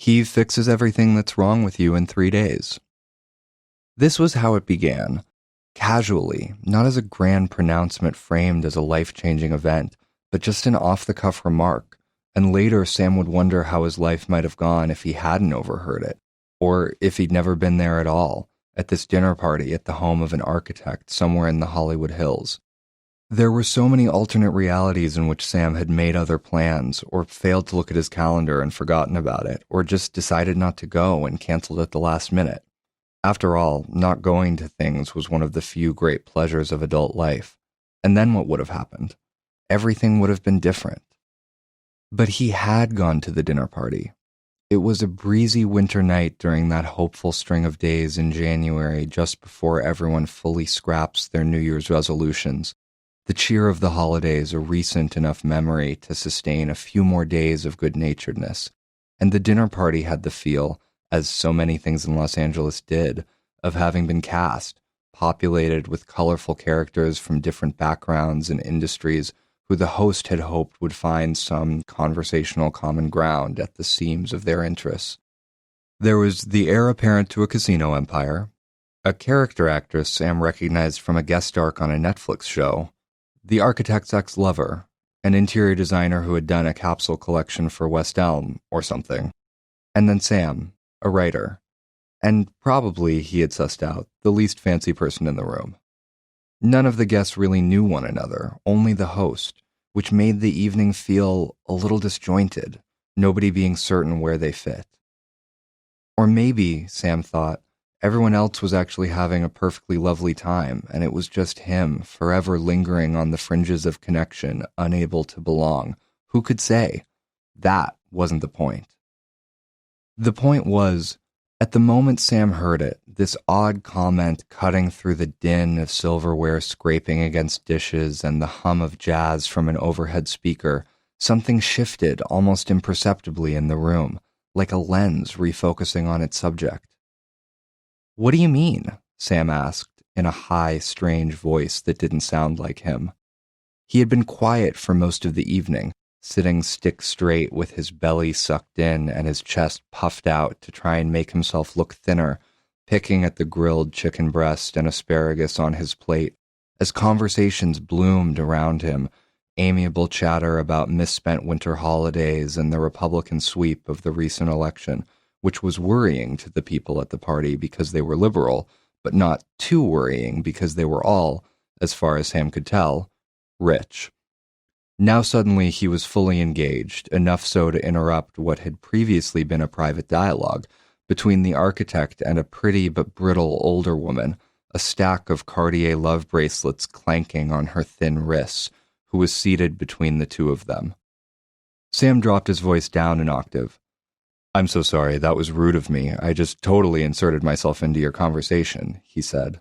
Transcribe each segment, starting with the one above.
He fixes everything that's wrong with you in 3 days. This was how it began, casually, not as a grand pronouncement framed as a life-changing event, but just an off-the-cuff remark, and later Sam would wonder how his life might have gone if he hadn't overheard it, or if he'd never been there at all, at this dinner party at the home of an architect somewhere in the Hollywood Hills. There were so many alternate realities in which Sam had made other plans, or failed to look at his calendar and forgotten about it, or just decided not to go and canceled at the last minute. After all, not going to things was one of the few great pleasures of adult life. And then what would have happened? Everything would have been different. But he had gone to the dinner party. It was a breezy winter night during that hopeful string of days in January, just before everyone fully scraps their New Year's resolutions. The cheer of the holidays a recent enough memory to sustain a few more days of good-naturedness. And the dinner party had the feel, as so many things in Los Angeles did, of having been cast, populated with colorful characters from different backgrounds and industries who the host had hoped would find some conversational common ground at the seams of their interests. There was the heir apparent to a casino empire, a character actress Sam recognized from a guest arc on a Netflix show, the architect's ex-lover, an interior designer who had done a capsule collection for West Elm or something, and then Sam, a writer, and probably, he had sussed out, the least fancy person in the room. None of the guests really knew one another, only the host, which made the evening feel a little disjointed, nobody being certain where they fit. Or maybe, Sam thought, everyone else was actually having a perfectly lovely time, and it was just him, forever lingering on the fringes of connection, unable to belong. Who could say? That wasn't the point. The point was, at the moment Sam heard it, this odd comment cutting through the din of silverware scraping against dishes and the hum of jazz from an overhead speaker, something shifted almost imperceptibly in the room, like a lens refocusing on its subject. "What do you mean?" Sam asked, in a high, strange voice that didn't sound like him. He had been quiet for most of the evening, sitting stick straight with his belly sucked in and his chest puffed out to try and make himself look thinner, picking at the grilled chicken breast and asparagus on his plate, as conversations bloomed around him, amiable chatter about misspent winter holidays and the Republican sweep of the recent election, which was worrying to the people at the party because they were liberal, but not too worrying because they were all, as far as Sam could tell, rich. Now suddenly he was fully engaged, enough so to interrupt what had previously been a private dialogue between the architect and a pretty but brittle older woman, a stack of Cartier love bracelets clanking on her thin wrists, who was seated between the two of them. Sam dropped his voice down an octave. "I'm so sorry, that was rude of me. I just totally inserted myself into your conversation," he said.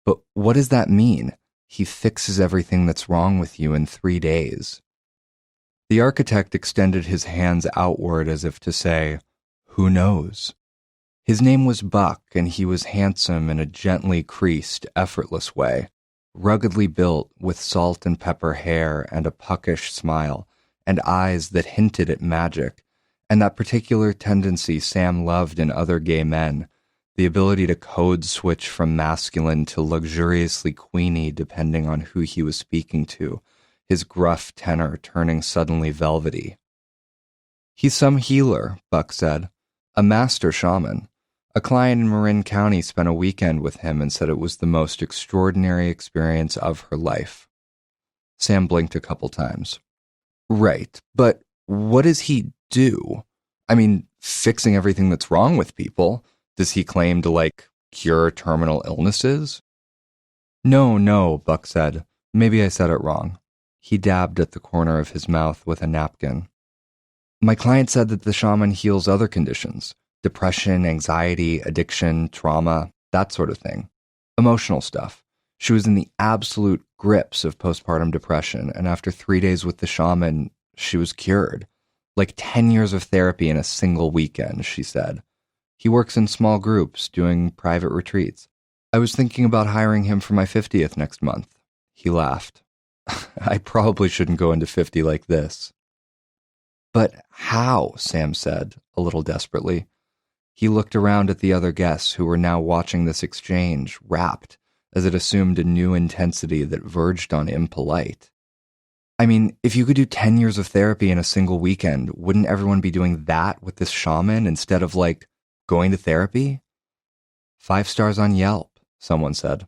"But what does that mean? He fixes everything that's wrong with you in 3 days. The architect extended his hands outward as if to say, "Who knows?" His name was Buck, and he was handsome in a gently creased, effortless way, ruggedly built with salt and pepper hair and a puckish smile, and eyes that hinted at magic, and that particular tendency Sam loved in other gay men, the ability to code switch from masculine to luxuriously queeny depending on who he was speaking to, his gruff tenor turning suddenly velvety. "He's some healer," Buck said, "a master shaman. A client in Marin County spent a weekend with him and said it was the most extraordinary experience of her life." Sam blinked a couple times. "Right, but what does he do? I mean, fixing everything that's wrong with people. Does he claim to, cure terminal illnesses?" No, Buck said. Maybe I said it wrong. He dabbed at the corner of his mouth with a napkin. "My client said that the shaman heals other conditions. Depression, anxiety, addiction, trauma, that sort of thing. Emotional stuff. She was in the absolute grips of postpartum depression, and after 3 days with the shaman, she was cured. 10 years of therapy in a single weekend," she said. "He works in small groups, doing private retreats. I was thinking about hiring him for my 50th next month." He laughed. "I probably shouldn't go into 50 like this." But how? Sam said, a little desperately. He looked around at the other guests who were now watching this exchange, rapt, as it assumed a new intensity that verged on impolite. I mean, if you could do 10 years of therapy in a single weekend, wouldn't everyone be doing that with this shaman instead of, going to therapy? 5 stars on Yelp, someone said.